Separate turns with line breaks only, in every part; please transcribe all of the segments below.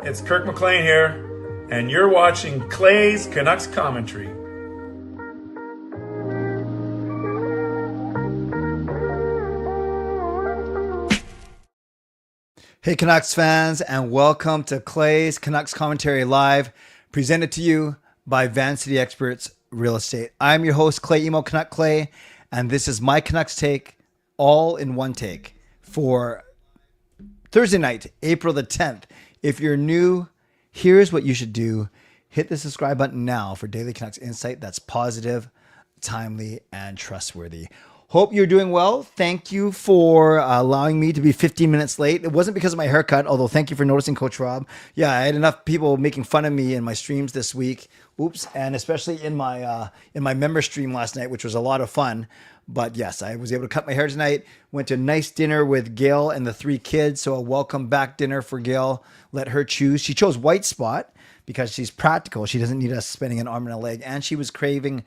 it's Kirk McLean here, and you're watching Clay's Canucks Commentary.
Hey Canucks fans, and welcome to Clay's Canucks Commentary Live, presented to you by Van City Experts Real Estate. I'm your host, Clay Emo Canuck Clay, and this is my Canucks take, all in one take, for Thursday night, April the 10th. If you're new, here's what you should do. Hit the subscribe button now for daily Canucks insight that's positive, timely, and trustworthy. Hope you're doing well. Thank you for allowing me to be 15 minutes late. It wasn't because of my haircut, although thank you for noticing, Coach Rob. Yeah, I had enough people making fun of me in my streams this week. Oops, and especially in my member stream last night, which was a lot of fun. But yes, I was able to cut my hair tonight. Went to a nice dinner with Gail and the 3 kids. So a welcome back dinner for Gail. Let her choose. She chose White Spot because she's practical. She doesn't need us spending an arm and a leg. And she was craving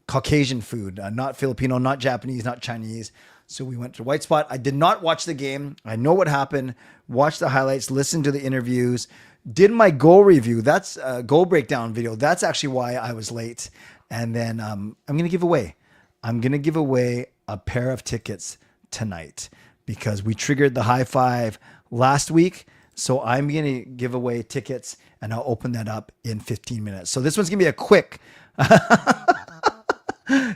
Caucasian food, not Filipino, not Japanese, not Chinese. So we went to White Spot. I did not watch the game. I know what happened. Watched the highlights, listened to the interviews, did my goal review. That's a goal breakdown video. That's actually why I was late. And then I'm going to give away a pair of tickets tonight because we triggered the high five last week. So I'm going to give away tickets and I'll open that up in 15 minutes. So this one's going to be a quick.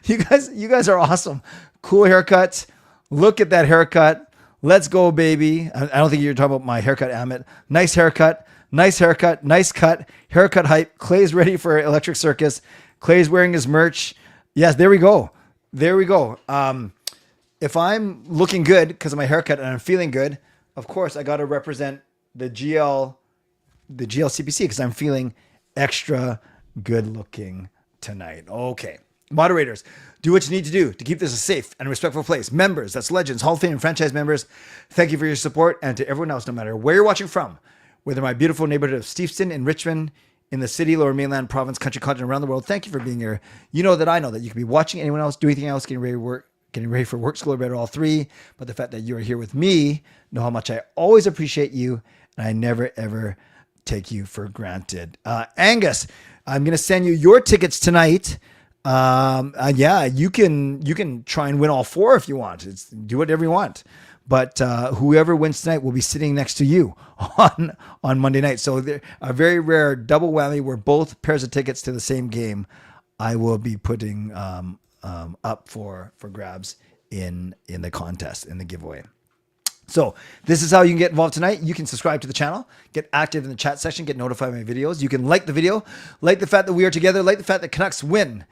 You guys are awesome. Cool haircut. Look at that haircut. Let's go, baby. I don't think you're talking about my haircut, Amit. Nice haircut. Nice haircut. Nice cut. Haircut hype. Clay's ready for Electric Circus. Clay's wearing his merch. Yes, there we go. There we go. If I'm looking good because of my haircut and I'm feeling good, of course I got to represent the GLCPC because I'm feeling extra good looking tonight. Okay. Moderators, do what you need to do to keep this a safe and respectful place. Members, that's legends, Hall of Fame, and franchise members, thank you for your support. And to everyone else, no matter where you're watching from, whether my beautiful neighborhood of Steveston in Richmond, in the city, Lower Mainland, province, country, continent, around the world, thank you for being here. You know that I know that you could be watching anyone else do anything else, getting ready for work, school, or bed, or all three. But the fact that you are here with me, know how much I always appreciate you, and I never, ever take you for granted. Angus, I'm going to send you your tickets tonight. Yeah, you can try and win all 4 if you want. Do whatever you want. But whoever wins tonight will be sitting next to you on Monday night. So a very rare double whammy where both pairs of tickets to the same game I will be putting up for grabs in the contest, in the giveaway. So this is how you can get involved tonight. You can subscribe to the channel, get active in the chat section, get notified of my videos. You can like the video, like the fact that we are together, like the fact that Canucks win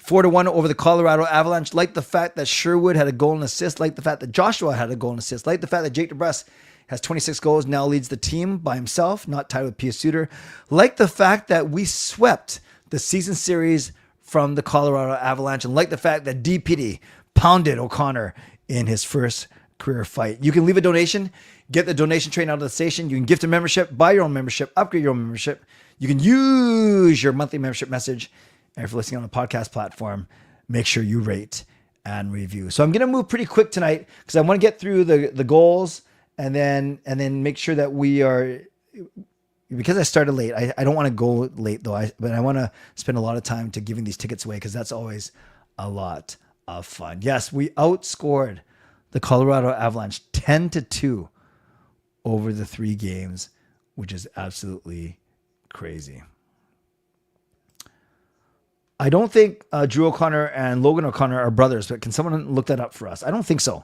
4-1 over the Colorado Avalanche, like the fact that Sherwood had a goal and assist, like the fact that Joshua had a goal and assist, like the fact that Jake DeBrusk has 26 goals, now leads the team by himself, not tied with Pius Suter, like the fact that we swept the season series from the Colorado Avalanche, and like the fact that DPD pounded O'Connor in his first career fight. You can leave a donation, get the donation train out of the station. You can gift a membership, buy your own membership, upgrade your own membership. You can use your monthly membership message. And if you're listening on the podcast platform, make sure you rate and review. So I'm going to move pretty quick tonight because I want to get through the goals and then make sure that we are, because I started late. I don't want to go late though, but I want to spend a lot of time to giving these tickets away because that's always a lot of fun. Yes, we outscored the Colorado Avalanche 10-2 over the 3 games, which is absolutely crazy. I don't think Drew O'Connor and Logan O'Connor are brothers, but can someone look that up for us? I don't think so.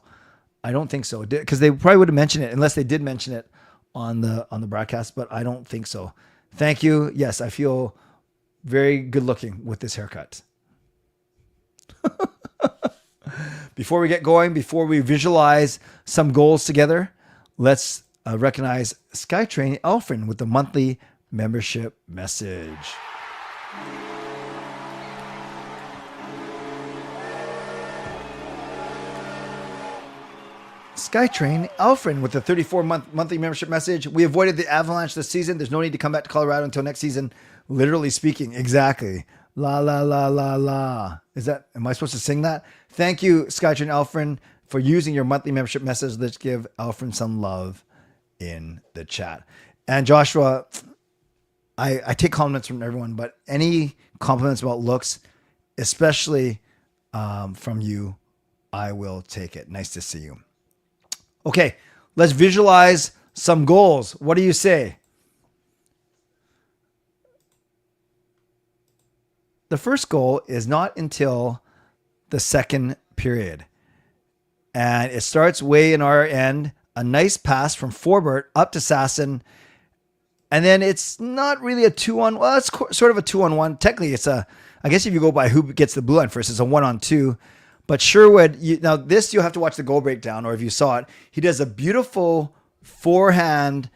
Because they probably would have mentioned it unless they did mention it on the broadcast, but I don't think so. Thank you. Yes, I feel very good looking with this haircut. Before we get going, before we visualize some goals together, let's recognize SkyTrain Yrvin with the monthly membership message. SkyTrain Yrvin with the 34-month monthly membership message. We avoided the Avalanche this season. There's no need to come back to Colorado until next season. Literally speaking. Exactly. La, la, la, la, la. Am I supposed to sing that? Thank you, SkyTrain Yrvin, for using your monthly membership message. Let's give Yrvin some love in the chat. And Joshua, I take compliments from everyone, but any compliments about looks, especially from you, I will take it. Nice to see you. Okay, let's visualize some goals. What do you say? The first goal is not until the second period. And it starts way in our end. A nice pass from Forbert up to Sasson. And then it's not really a 2-on-1. Well, it's sort of a 2-on-1. Technically, it's I guess if you go by who gets the blue line first, it's a 1-on-2. But Sherwood, now this you'll have to watch the goal breakdown, or if you saw it, he does a beautiful forehand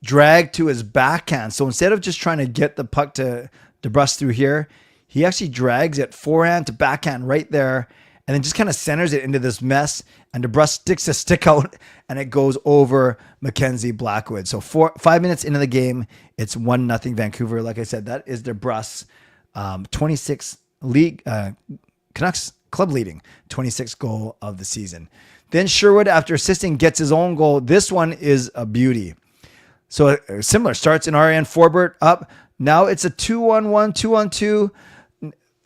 drag to his backhand. So instead of just trying to get the puck to DeBrusk through here, he actually drags it forehand to backhand right there, and then just kind of centers it into this mess. And DeBrusk sticks a stick out, and it goes over Mackenzie Blackwood. So 5 minutes into the game, it's 1-0 Vancouver. Like I said, that is DeBrusk's 26 league Canucks club leading 26th goal of the season. Then Sherwood, after assisting, gets his own goal. This one is a beauty. So similar, starts in our end, Forbert up. Now it's a 2-on-1, 2-on-2.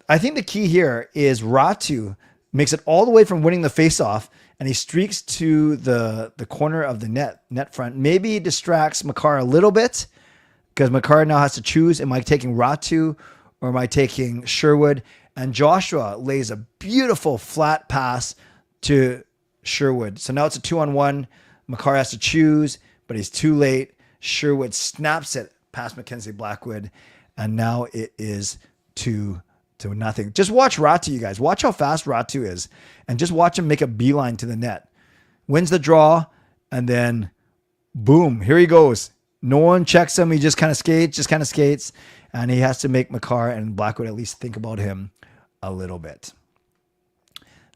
I think the key here is Ratu makes it all the way from winning the faceoff, and he streaks to the corner of the net front. Maybe he distracts Makar a little bit, because Makar now has to choose, am I taking Ratu or am I taking Sherwood? And Joshua lays a beautiful flat pass to Sherwood. So now it's a 2-on-1. Makar has to choose, but he's too late. Sherwood snaps it past Mackenzie Blackwood, and now it is 2-0. Just watch Ratu, you guys. Watch how fast Ratu is, and just watch him make a beeline to the net. Wins the draw, and then boom, here he goes. No one checks him. He just kind of skates, and he has to make Makar and Blackwood at least think about him a little bit.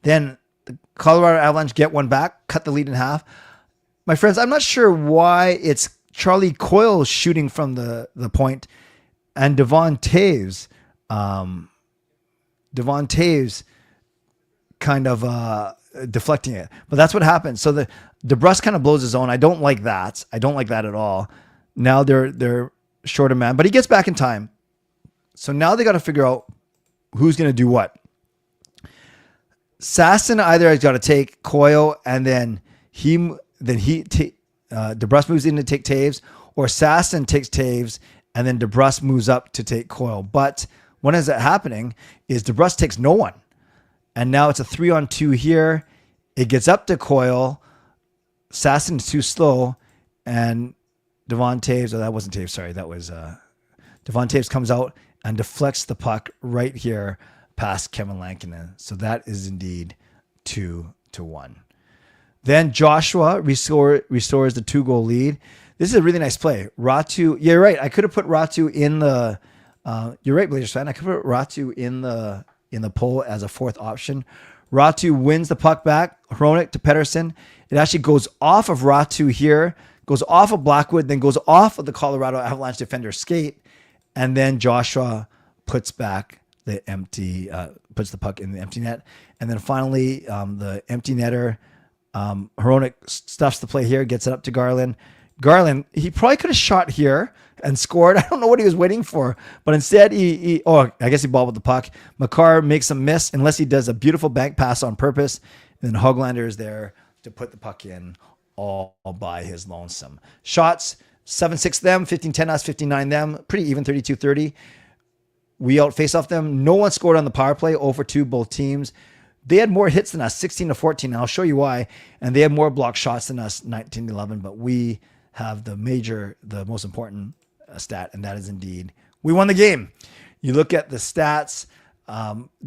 Then the Colorado Avalanche get one back, cut the lead in half. My friends, I'm not sure why it's Charlie Coyle shooting from the point and Devon Taves kind of deflecting it. But that's what happened. So the DeBrusk kind of blows his own. I don't like that. I don't like that at all. Now they're short a man, but he gets back in time. So now they got to figure out who's going to do what. Sasson either has got to take Coyle, and then DeBrusk moves in to take Taves, or Sasson takes Taves, and then DeBrusk moves up to take Coyle. But what ends up happening is DeBrusk takes no one. And now it's a 3-on-2 here. It gets up to Coyle. Sasson's too slow. And Devon Taves, that wasn't Taves, sorry. That was Devon Taves comes out and deflects the puck right here past Kevin Lankinen. So that is indeed 2-1. Then Joshua restores the 2-goal lead. This is a really nice play. Ratu, you're right. I could have put Ratu in the. You're right, Blazers fan. I could put Ratu in the poll as a fourth option. Ratu wins the puck back. Hronik to Pettersson. It actually goes off of Ratu here, goes off of Blackwood, then goes off of the Colorado Avalanche defender skate, and then Joshua puts back puts the puck in the empty net, and then finally the empty netter. Hronik stuffs the play here, gets it up to Garland. Garland, he probably could have shot here and scored. I don't know what he was waiting for, but instead I guess he bobbled the puck. Makar makes a miss unless he does a beautiful bank pass on purpose. And then Hoglander is there to put the puck in all by his lonesome. Shots, 7-6 them, 15-10 us, 15-9 them. Pretty even, 32-30. We out face off them. No one scored on the power play, 0-for-2 both teams. They had more hits than us, 16-14. And I'll show you why. And they had more block shots than us, 19-11. But we have the most important stat, and that is indeed we won the game. You look at the stats.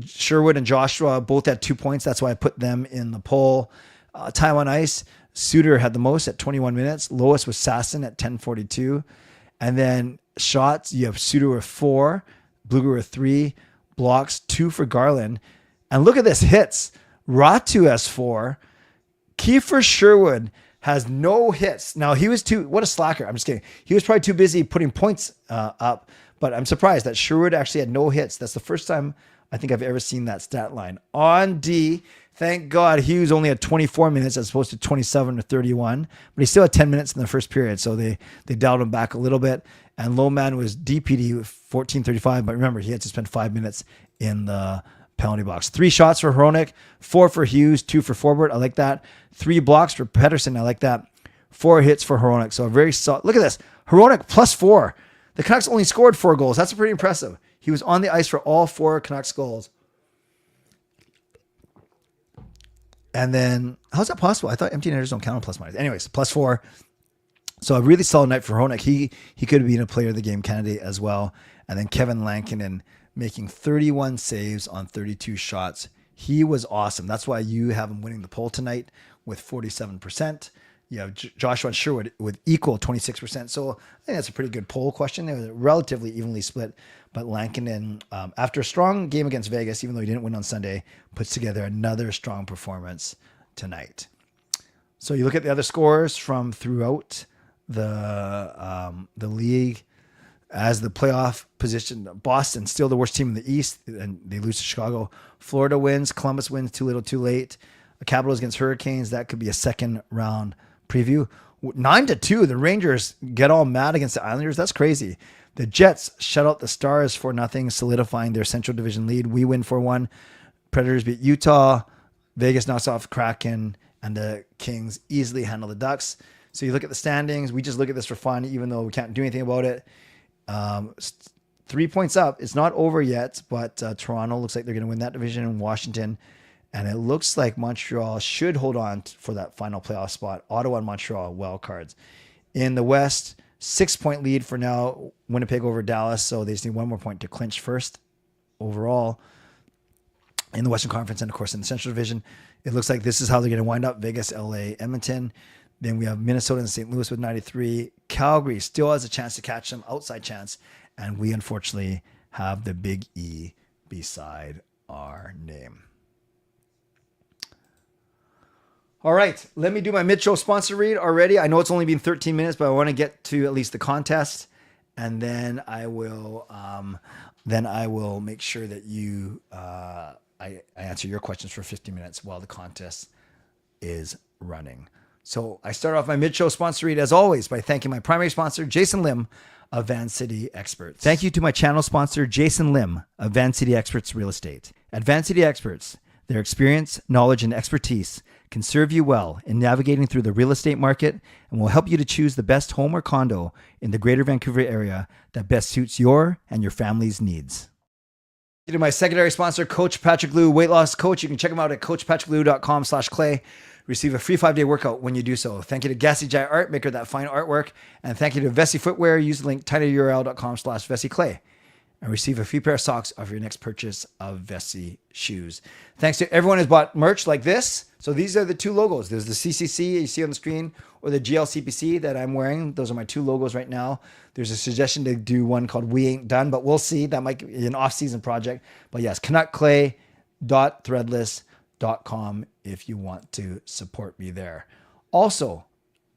Sherwood and Joshua both had 2 points. That's why I put them in the poll. Time on ice, Suter had the most at 21 minutes. Lowest was Sasson at 10:42. And then shots, you have Suter with 4, Bluger with 3, blocks 2 for Garland. And look at this, hits. Ratu has 4. Kiefer Sherwood has no hits. Now, what a slacker. I'm just kidding. He was probably too busy putting points up. But I'm surprised that Sherwood actually had no hits. That's the first time I think I've ever seen that stat line. On D, thank God Hughes only had 24 minutes as opposed to 27 or 31, but he still had 10 minutes in the first period, so they dialed him back a little bit. And low man was DPD with 14:35, but remember, he had to spend 5 minutes in the penalty box. 3 shots for Hronek, 4 for Hughes, 2 for Forbort. I like that. 3 blocks for Pedersen. I like that. 4 hits for Hronek. So a very solid. Look at this. Hronek +4. The Canucks only scored 4 goals. That's pretty impressive. He was on the ice for all 4 Canucks goals. And then, how's that possible? I thought empty netters don't count on plus minus. Anyways, +4. So a really solid night for Hronek. He could have been a player of the game candidate as well. And then Kevin Lankinen making 31 saves on 32 shots. He was awesome. That's why you have him winning the poll tonight with 47%. You have Joshua Sherwood with equal 26%. So I think that's a pretty good poll question. It was relatively evenly split, but Lankinen, after a strong game against Vegas, even though he didn't win on Sunday, puts together another strong performance tonight. So you look at the other scores from throughout the league. As the playoff position, Boston still the worst team in the East, and they lose to Chicago. Florida wins. Columbus wins too little, too late. The Capitals against Hurricanes. That could be a second round preview. 9-2. The Rangers get all mad against the Islanders. That's crazy. The Jets shut out the Stars 4-0, solidifying their Central Division lead. We win 4-1. Predators beat Utah. Vegas knocks off Kraken, and the Kings easily handle the Ducks. So you look at the standings. We just look at this for fun, even though we can't do anything about it. 3 points up. It's not over yet, but Toronto looks like they're going to win that division in Washington. And it looks like Montreal should hold on for that final playoff spot. Ottawa and Montreal, wild cards. In the West, 6-point lead for now. Winnipeg over Dallas. So they just need 1 more point to clinch first overall in the Western Conference. And of course, in the Central Division, it looks like this is how they're going to wind up. Vegas, LA, Edmonton. Then we have Minnesota and St. Louis with 93. Calgary still has a chance to catch them, outside chance. And we unfortunately have the big E beside our name. All right, let me do my mid-show sponsor read already. I know it's only been 13 minutes, but I want to get to at least the contest. And then I will make sure that I answer your questions for 50 minutes while the contest is running. So I start off my mid-show sponsor read, as always, by thanking my primary sponsor, Jason Lim of Van City Experts. Thank you to my channel sponsor, Jason Lim of Van City Experts Real Estate. At Van City Experts, their experience, knowledge, and expertise can serve you well in navigating through the real estate market and will help you to choose the best home or condo in the greater Vancouver area that best suits your and your family's needs. To my secondary sponsor, Coach Patrick Liu, weight loss coach. You can check him out at coachpatrickliu.com/clay. Receive a free 5-day workout when you do so. Thank you to Gassy Jai Art, maker of that fine artwork. And thank you to Vessi Footwear. Use the link tinyurl.com/VessiClay and receive a free pair of socks off your next purchase of Vessi shoes. Thanks to everyone who's bought merch like this. So these are the 2 logos. There's the CCC you see on the screen, or the GLCPC that I'm wearing. Those are my 2 logos right now. There's a suggestion to do one called We Ain't Done, but we'll see. That might be an off-season project. But yes, canuckclay.threadless.com if you want to support me there. Also,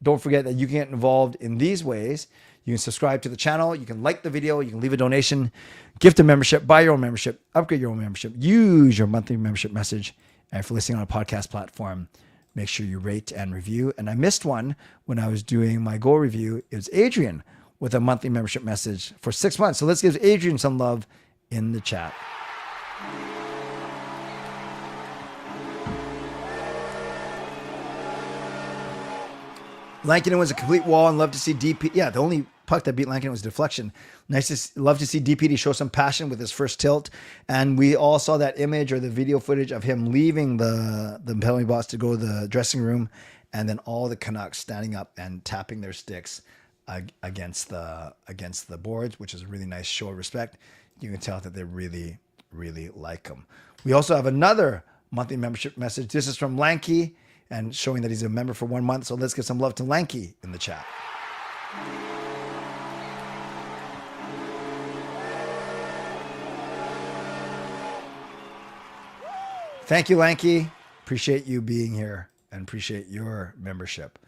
don't forget that you can get involved in these ways. You can subscribe to the channel. You can like the video. You can leave a donation, gift a membership, buy your own membership, upgrade your own membership, use your monthly membership message. And if you're listening on a podcast platform, make sure you rate and review. And I missed one when I was doing my goal review. It was Adrian with a monthly membership message for 6 months. So let's give Adrian some love in the chat. Lankinen was a complete wall and love to see DP. Yeah, the only puck that beat Lankinen was deflection. Love to see DPD show some passion with his first tilt. And we all saw that image or the video footage of him leaving the penalty box to go to the dressing room, and then all the Canucks standing up and tapping their sticks against the boards, which is a really nice show of respect. You can tell that they really, really like him. We also have another monthly membership message. This is from Lanky, and showing that he's a member for 1 month. So let's give some love to Lanky in the chat. Thank you, Lanky. Appreciate you being here and appreciate your membership.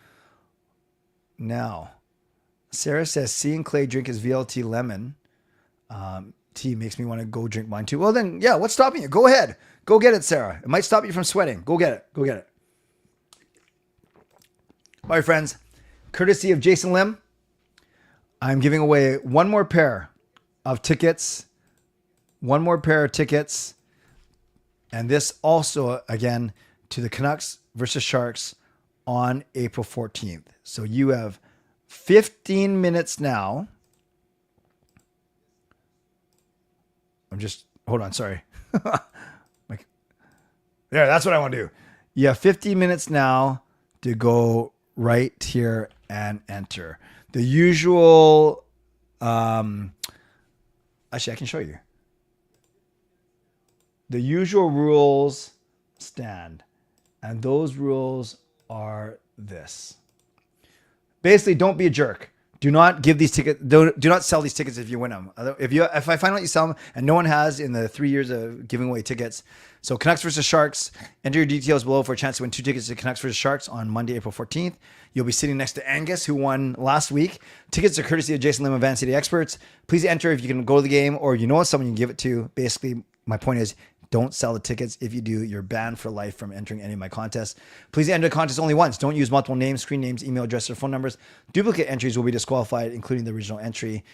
Now, Sarah says, seeing Clay drink his VLT lemon Tea makes me want to go drink mine too. Well then, yeah, what's stopping you? Go ahead. Go get it, Sarah. It might stop you from sweating. Go get it. Go get it. All right, friends. Courtesy of Jason Lim, I'm giving away one more pair of tickets. One more pair of tickets. And this also, again, to the Canucks versus Sharks on April 14th. So you have 15 minutes now. Hold on, sorry. There, that's what I want to do. You have 15 minutes now to go right here and enter. The usual, actually, I can show you. The usual rules stand, and those rules are this. Basically, don't be a jerk. Do not give these tickets. Do not sell these tickets if you win them. If I find out you sell them, and no one has in the 3 years of giving away tickets. So Canucks versus Sharks. Enter your details below for a chance to win 2 tickets to Canucks versus Sharks on Monday, April 14th. You'll be sitting next to Angus, who won last week. Tickets are courtesy of Jason Lim of Van City Experts. Please enter if you can go to the game, or you know someone you can give it to. Basically, my point is, don't sell the tickets. If you do, you're banned for life from entering any of my contests. Please enter the contest only once. Don't use multiple names, screen names, email addresses, or phone numbers. Duplicate entries will be disqualified, including the original entry.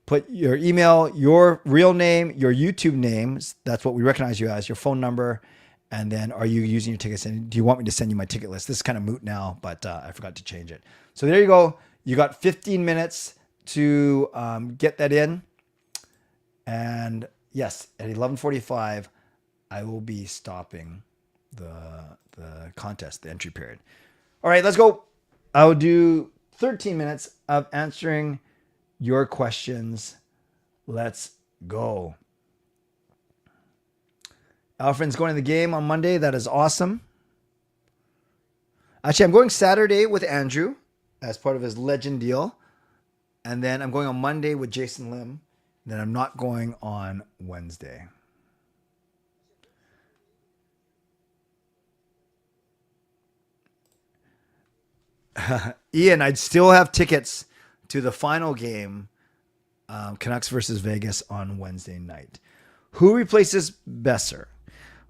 Put your email, your real name, your YouTube names. That's what we recognize you as, your phone number. And then, are you using your tickets? And do you want me to send you my ticket list? This is kind of moot now, but I forgot to change it. So there you go. You got 15 minutes to get that in. And yes, at 11:45, I will be stopping the contest, the entry period. All right, let's go. I'll do 13 minutes of answering your questions. Let's go. Alfred's going to the game on Monday. That is awesome. Actually, I'm going Saturday with Andrew as part of his legend deal. And then I'm going on Monday with Jason Lim. Then I'm not going on Wednesday. Ian, I'd still have tickets to the final game, Canucks versus Vegas on Wednesday night. Who replaces Besser?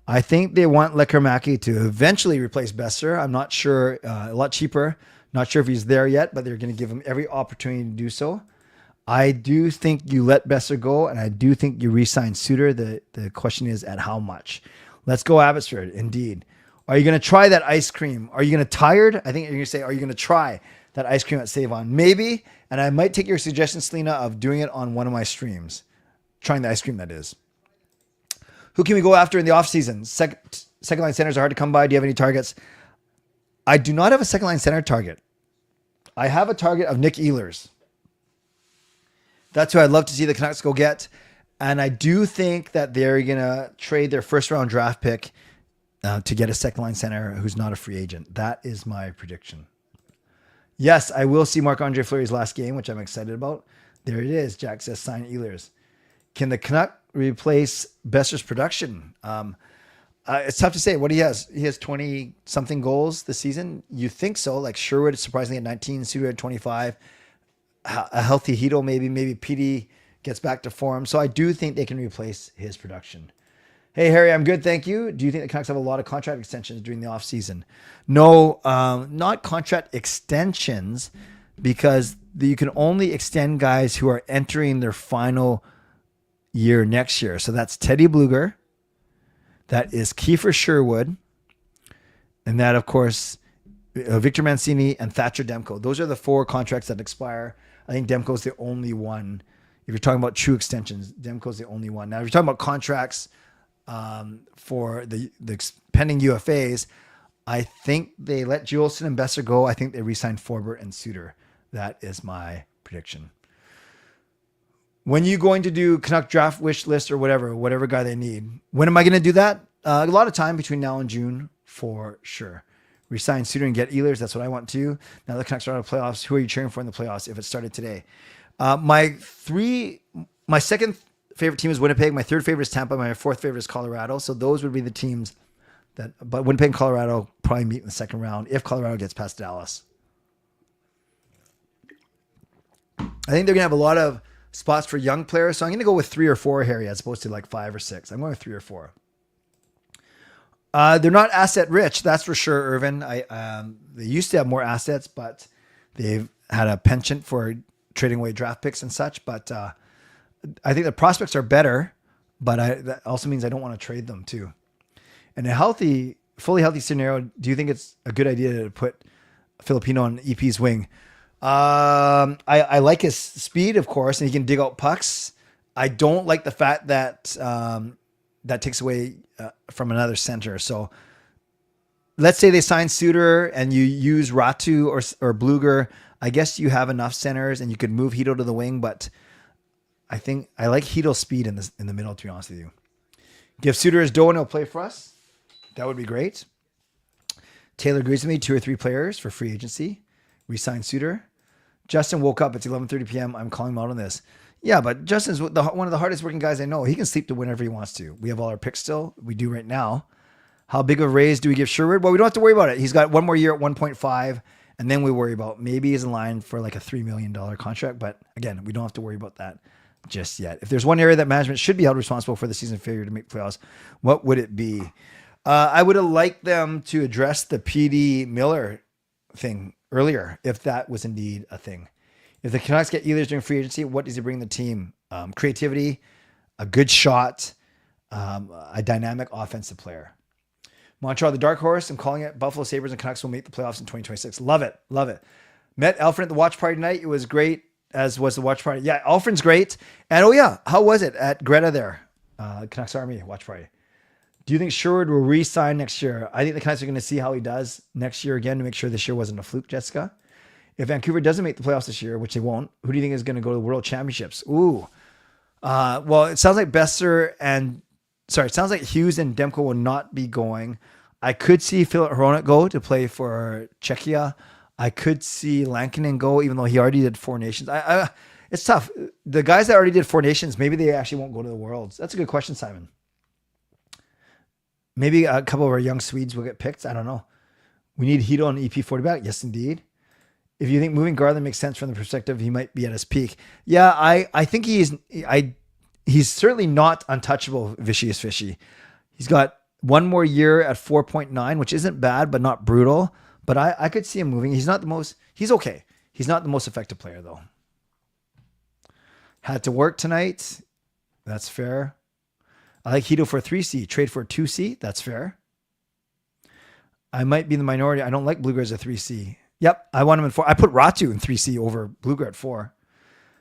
I think they want Lekarmaki to eventually replace Besser. I'm not sure, a lot cheaper. Not sure if he's there yet, but they're going to give him every opportunity to do so. I do think you let Besser go, and I do think you re-sign Suter. The question is at how much? Let's go Abbotsford, indeed. Are you going to try that ice cream? Are you going to tired? I think you're going to say, are you going to try that ice cream at Save On? Maybe. And I might take your suggestion, Selena, of doing it on one of my streams. Trying the ice cream, that is. Who can we go after in the offseason? Second line centers are hard to come by. Do you have any targets? I do not have a second line center target. I have a target of Nick Ehlers. That's who I'd love to see the Canucks go get. And I do think that they're going to trade their first round draft pick to get a second line center who's not a free agent. That is my prediction. Yes, I will see Marc-Andre Fleury's last game, which I'm excited about. There it is. Jack says sign Ehlers. Can the Canuck replace Besser's production? It's tough to say. What he has 20 something goals this season. You think so? Like Sherwood surprisingly at 19, Suter at 25. A healthy Hito maybe Petey gets back to form. So I do think they can replace his production. Hey, Harry, I'm good, thank you. Do you think the Canucks have a lot of contract extensions during the offseason? No, not contract extensions, because you can only extend guys who are entering their final year next year. So that's Teddy Bluger. That is Kiefer Sherwood. And that, of course, Victor Mancini and Thatcher Demko. Those are the 4 contracts that expire. I think Demko's the only one. If you're talking about true extensions, Demko's the only one. Now, if you're talking about contracts for the pending UFAs, I think they let Juleson and Besser go. I think they re-signed Forbert and Suter. That is my prediction. When are you going to do Canuck draft wish list or whatever guy they need? When am I going to do that? A lot of time between now and June for sure. Resign Suter and get Ehlers. That's what I want to. Now the Canucks are out of playoffs. Who are you cheering for in the playoffs if it started today? My second favorite team is Winnipeg. My third favorite is Tampa. My fourth favorite is Colorado. So those would be the teams but Winnipeg and Colorado probably meet in the second round if Colorado gets past Dallas. I think they're going to have a lot of spots for young players. So I'm going to go with 3 or 4, Harry, as opposed to like 5 or 6. I'm going with 3 or 4. They're not asset rich, that's for sure, Irvin. They used to have more assets, but they've had a penchant for trading away draft picks and such. But I think the prospects are better, but that also means I don't want to trade them too. In a fully healthy scenario, do you think it's a good idea to put Filipino on EP's wing? I like his speed, of course, and he can dig out pucks. I don't like the fact that that takes away from another center. So let's say they sign Suter and you use Ratu or Bluger. I guess you have enough centers and you could move Hito to the wing, but I think I like Hito's speed in the middle, to be honest with you. Give Suter his dough and he'll play for us. That would be great. Taylor agrees with me, 2 or 3 players for free agency. Resign Suter. Justin woke up. It's 11:30 p.m. I'm calling him out on this. Yeah, but Justin's one of the hardest working guys I know. He can sleep to whenever he wants to. We have all our picks still. We do right now. How big of a raise do we give Sherwood? Well, we don't have to worry about it. He's got one more year at 1.5, and then we worry about maybe he's in line for like a $3 million contract. But again, we don't have to worry about that just yet. If there's one area that management should be held responsible for the season failure to make playoffs, what would it be? I would have liked them to address the PD Miller thing earlier, if that was indeed a thing. If the Canucks get Ehlers during free agency, what does he bring the team? Creativity, a good shot, a dynamic offensive player. Montreal, the dark horse. I'm calling it. Buffalo Sabres and Canucks will make the playoffs in 2026. Love it. Love it. Met Alfred at the watch party tonight. It was great, as was the watch party. Yeah, Alfred's great. And oh yeah, how was it at Greta there? Canucks Army watch party. Do you think Sherwood will re-sign next year? I think the Canucks are going to see how he does next year again to make sure this year wasn't a fluke, Jessica. If Vancouver doesn't make the playoffs this year, which they won't, who do you think is going to go to the World Championships? Ooh. Well, it sounds like it sounds like Hughes and Demko will not be going. I could see Filip Hronek go to play for Czechia. I could see Lankinen go, even though he already did 4 Nations. It's tough. The guys that already did 4 Nations, maybe they actually won't go to the Worlds. That's a good question, Simon. Maybe a couple of our young Swedes will get picked. I don't know. We need Hito on EP 40 back. Yes, indeed. If you think moving Garland makes sense from the perspective, he might be at his peak. Yeah, I think he's certainly not untouchable, Vicious Fishy. He's got one more year at 4.9, which isn't bad, but not brutal. But I could see him moving. He's okay. He's not the most effective player, though. Had to work tonight. That's fair. I like Hito for a 3C. Trade for a 2C. That's fair. I might be in the minority. I don't like Bluger as a 3C. Yep, I want him in 4. I put Ratu in 3C over Bluger at 4.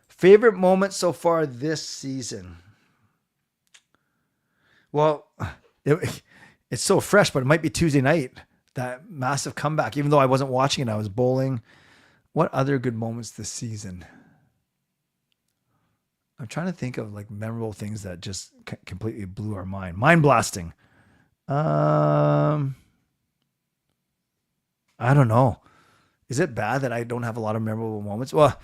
Favorite moment so far this season? Well, it's so fresh, but it might be Tuesday night. That massive comeback. Even though I wasn't watching it, I was bowling. What other good moments this season? I'm trying to think of like memorable things that just completely blew our mind. Mind blasting. I don't know. Is it bad that I don't have a lot of memorable moments? Well,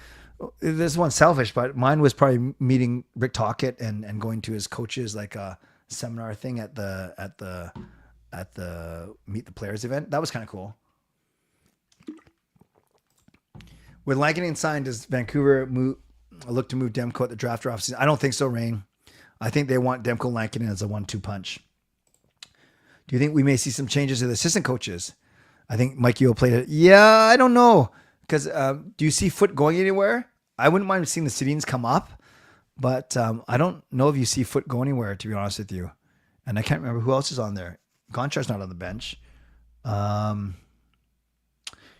this one's selfish, but mine was probably meeting Rick Tocchet and going to his coaches like a seminar thing at the Meet the Players event. That was kind of cool. With Lankinen signed, does Vancouver look to move Demko at the draft or offseason? I don't think so, Rain. I think they want Demko Lankinen as a 1-2 punch. Do you think we may see some changes to the assistant coaches? I think Mikey will play it. Yeah, I don't know. Because do you see Foot going anywhere? I wouldn't mind seeing the Sedins come up, but I don't know if you see Foot go anywhere, to be honest with you. And I can't remember who else is on there. Gonchar's not on the bench.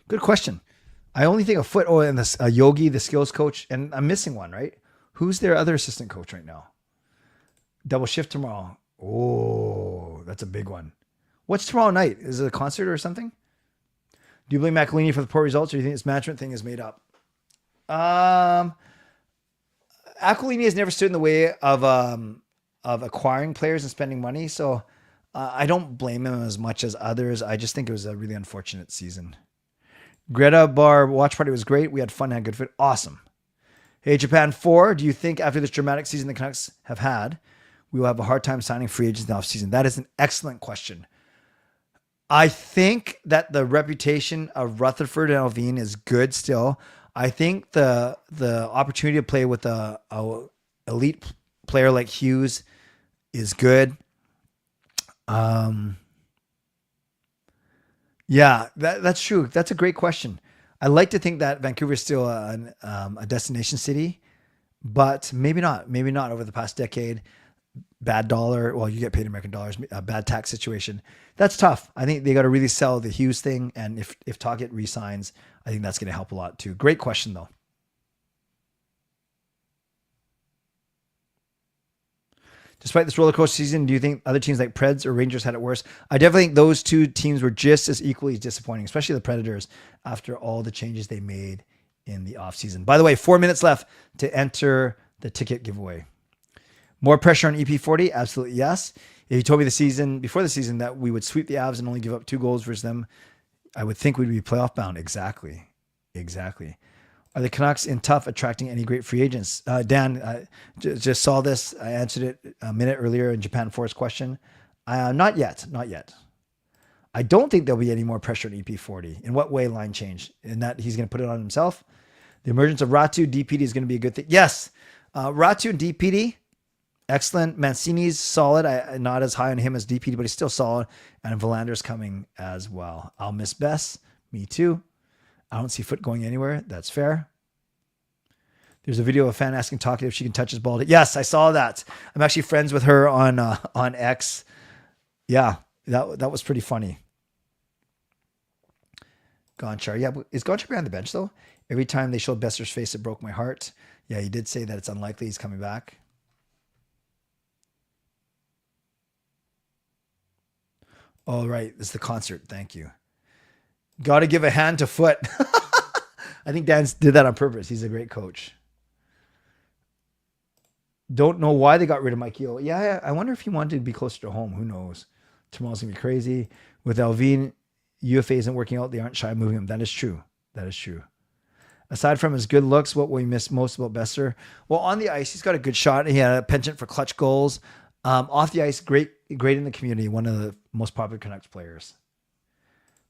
Good question. I only think of Foot. Oh, and this Yogi, the skills coach, and I'm missing one, right? Who's their other assistant coach right now? Double shift tomorrow. Oh, that's a big one. What's tomorrow night? Is it a concert or something? Do you blame McElhinney for the poor results, or do you think this management thing is made up? Aquilini has never stood in the way of acquiring players and spending money, so I don't blame him as much as others. I just think it was a really unfortunate season. Greta Bar watch party was great. We had fun, had good food. Awesome. Hey, Japan 4, do you think after this dramatic season the Canucks have had, we will have a hard time signing free agents in the offseason? That is an excellent question. I think that the reputation of Rutherford and Yrvin is good still. I think the opportunity to play with a elite player like Hughes is good. Yeah, that's true. That's a great question. I like to think that Vancouver is still a destination city, but maybe not. Maybe not over the past decade. Bad dollar. Well, you get paid American dollars. A bad tax situation. That's tough. I think they got to really sell the Hughes thing. And if Tocchet resigns, I think that's going to help a lot too. Great question though. Despite this roller coaster season, do you think other teams like Preds or Rangers had it worse? I definitely think those two teams were just as equally disappointing, especially the Predators, after all the changes they made in the offseason. By the way, 4 minutes left to enter the ticket giveaway. More pressure on EP40? Absolutely yes. If you told me before the season that we would sweep the Avs and only give up 2 goals versus them, I would think we'd be playoff bound. Exactly. Are the Canucks in tough attracting any great free agents? Dan, just saw this. I answered it a minute earlier in Japan Forest question. Not yet. I don't think there'll be any more pressure on EP40. In what way line change? In that he's going to put it on himself? The emergence of Ratu, DPD is going to be a good thing. Yes. Ratu and DPD, excellent. Mancini's solid. I'm not as high on him as DPD, but he's still solid. And Verlander's coming as well. I'll miss Bess. Me too. I don't see Foot going anywhere. That's fair. There's a video of a fan asking Tocchet if she can touch his ball. Yes, I saw that. I'm actually friends with her on X. Yeah, that was pretty funny. Gonchar. Yeah, is Gonchar behind the bench though? Every time they showed Besser's face, it broke my heart. Yeah, he did say that it's unlikely he's coming back. All right, this is the concert. Thank you. Got to give a hand to Foot. I think Dan did that on purpose. He's a great coach. Don't know why they got rid of Mike Yeo. Yeah, I wonder if he wanted to be closer to home. Who knows? Tomorrow's going to be crazy. With Yrvin, UFA isn't working out. They aren't shy of moving him. That is true. Aside from his good looks, what will we miss most about Besser? Well, on the ice, he's got a good shot. He had a penchant for clutch goals. Off the ice, great in the community. One of the most popular Canucks players.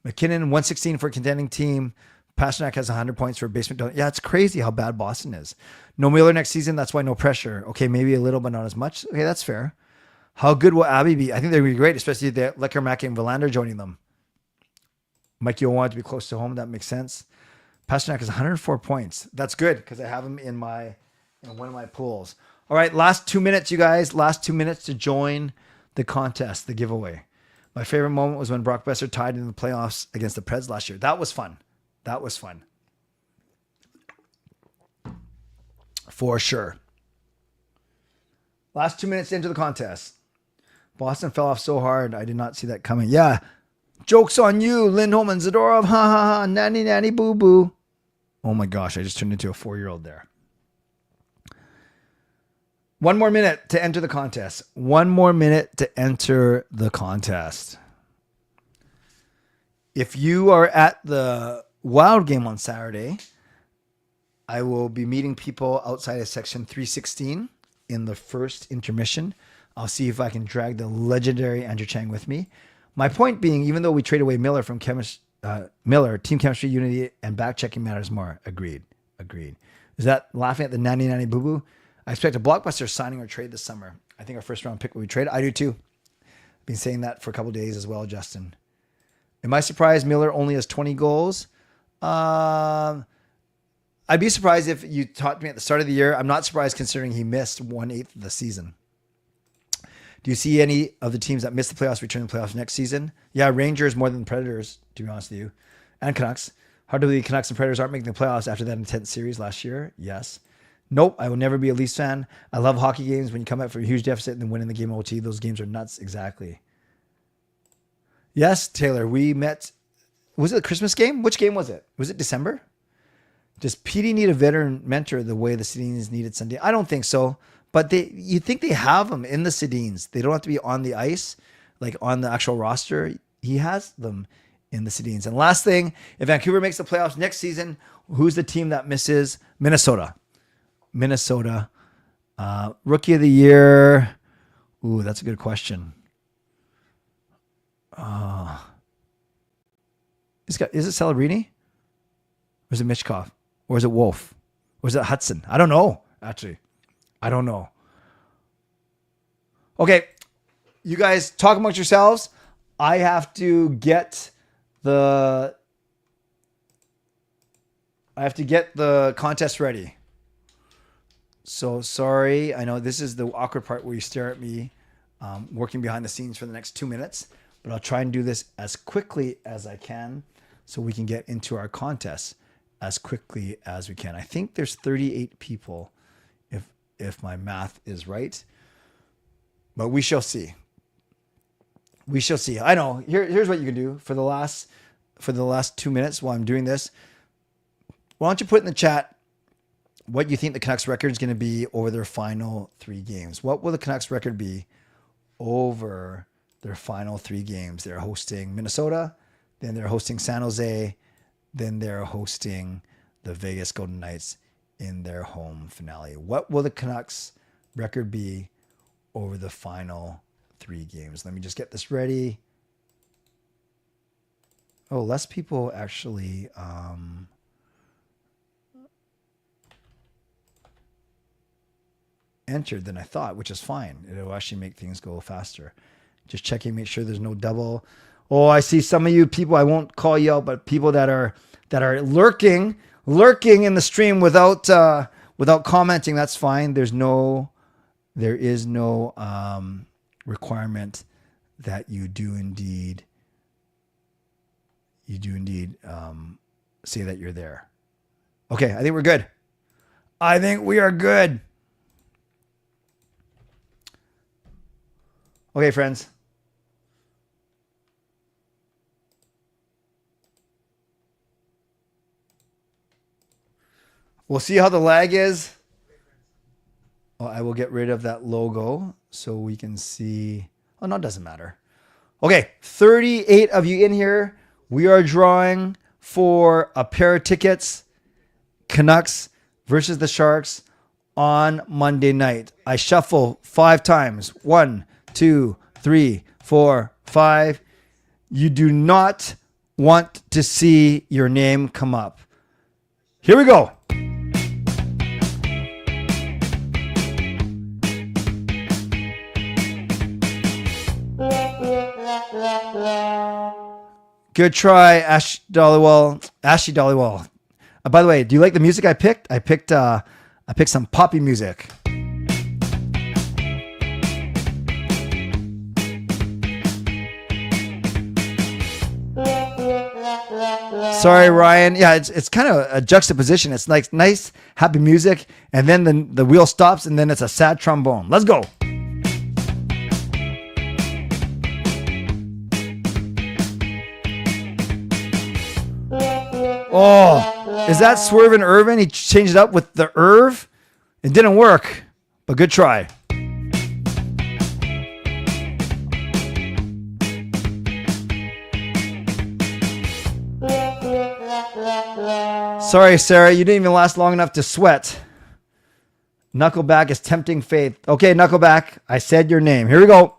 McKinnon, 116 for a contending team. Pasternak has 100 points for a basement donut. Yeah, it's crazy how bad Boston is. No Miller next season. That's why no pressure. Okay, maybe a little, but not as much. Okay, that's fair. How good will Abby be? I think they're going to be great, especially the Leckermack and Verlander joining them. Mike, you'll want to be close to home. That makes sense. Pasternak has 104 points. That's good because I have him in one of my pools. All right, last 2 minutes, you guys. Last 2 minutes to join the contest, the giveaway. My favorite moment was when Brock Besser tied in the playoffs against the Preds last year. That was fun. For sure. Last 2 minutes into the contest. Boston fell off so hard. I did not see that coming. Yeah. Joke's on you, Lindholm and Zadorov. Ha ha ha. Nanny boo boo. Oh my gosh. I just turned into a 4-year-old there. 1 more minute to enter the contest. If you are at the Wild game on Saturday, I will be meeting people outside of section 316 in the first intermission. I'll see if I can drag the legendary Andrew Chang with me. My point being, even though we trade away Miller from team chemistry, unity, and back checking matters more. Agreed. Is that laughing at the 90 boo boo? I expect a blockbuster signing or trade this summer. I think our first round pick will be traded. I do too. I've been saying that for a couple of days as well, Justin. Am I surprised Miller only has 20 goals? I'd be surprised if you talked to me at the start of the year. I'm not surprised considering he missed 1/8 of the season. Do you see any of the teams that missed the playoffs return to the playoffs next season? Yeah, Rangers more than the Predators, to be honest with you. And Canucks. Hard to believe Canucks and Predators aren't making the playoffs after that intense series last year. Yes. Nope, I will never be a Leafs fan. I love hockey games when you come out from a huge deficit and then win in the game OT. Those games are nuts. Exactly. Yes, Taylor, we met. Was it the Christmas game? Which game was it? Was it December? Does PD need a veteran mentor the way the Sedins needed Sunday? I don't think so. But you think they have them in the Sedins. They don't have to be on the ice, like on the actual roster. He has them in the Sedins. And last thing, if Vancouver makes the playoffs next season, who's the team that misses? Minnesota. Rookie of the year. Ooh, that's a good question. Is it Celebrini? Or is it Michkov? Or is it Wolf? Or is it Hudson? I don't know, actually. I don't know. Okay. You guys talk amongst yourselves. I have to get the contest ready. So sorry. I know this is the awkward part where you stare at me working behind the scenes for the next 2 minutes, but I'll try and do this as quickly as I can so we can get into our contest as quickly as we can. I think there's 38 people if my math is right, but we shall see. We shall see. I know. Here's what you can do for the last 2 minutes while I'm doing this. Why don't you put in the chat what you think the Canucks record is going to be over their final 3 games? What will the Canucks record be over their final 3 games? They're hosting Minnesota, then they're hosting San Jose, then they're hosting the Vegas Golden Knights in their home finale. What will the Canucks record be over the final 3 games? Let me just get this ready. Oh, less people actually entered than I thought, which is fine. It'll actually make things go faster. Just checking, make sure there's no double. Oh, I see some of you people, I won't call you out, but people that are lurking in the stream without commenting, that's fine. There is no requirement that you do indeed say that you're there. Okay, I think we're good. I think we are good. Okay, friends. We'll see how the lag is. Oh, I will get rid of that logo so we can see. Oh, no, it doesn't matter. Okay, 38 of you in here. We are drawing for a pair of tickets. Canucks versus the Sharks on Monday night. I shuffle 5 times. 1, 2, 3, 4, 5. You do not want to see your name come up. Here we go. Good try, Ashley Dollywall. By the way, do you like the music I picked? I picked some poppy music. Sorry, Ryan. Yeah, it's kind of a juxtaposition. It's like nice, happy music, and then the wheel stops, and then it's a sad trombone. Let's go. Oh, is that Swervin Yrvin? He changed it up with the Irv. It didn't work, but good try. Sorry, Sarah, you didn't even last long enough to sweat. Nuckelback is tempting fate. Okay, Nuckelback, I said your name. Here we go.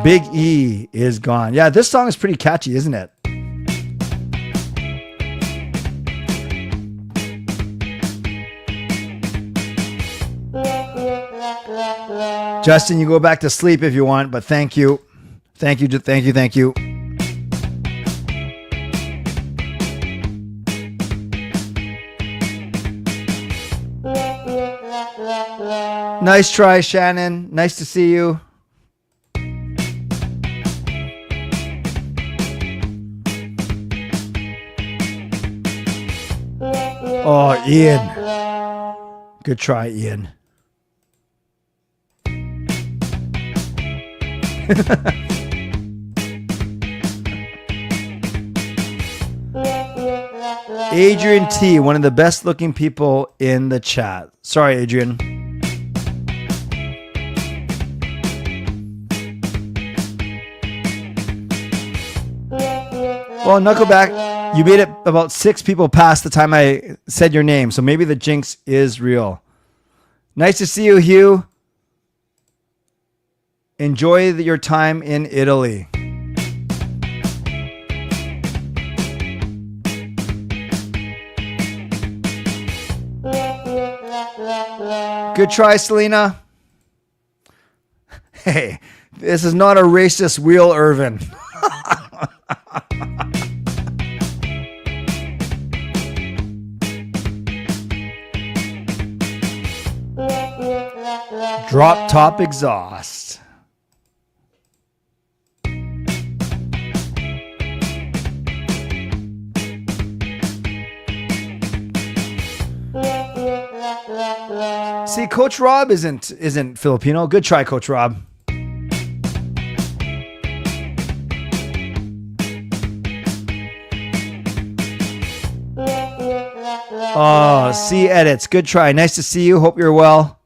Big E is gone. Yeah, this song is pretty catchy, isn't it? Justin, you go back to sleep if you want, but thank you. Thank you. Nice try, Shannon. Nice to see you. Oh, Ian. Good try, Ian. Adrian T, one of the best looking people in the chat. Sorry, Adrian. Well, Nuckelback, you made it about 6 people past the time I said your name, so maybe the jinx is real. Nice to see you, Hugh. Enjoy your time in Italy. Good try, Selena. Hey, this is not a racist wheel, Yrvin. Drop top exhaust. See, Coach Rob isn't Filipino. Good try, Coach Rob. Oh, see edits. Good try. Nice to see you. Hope you're well.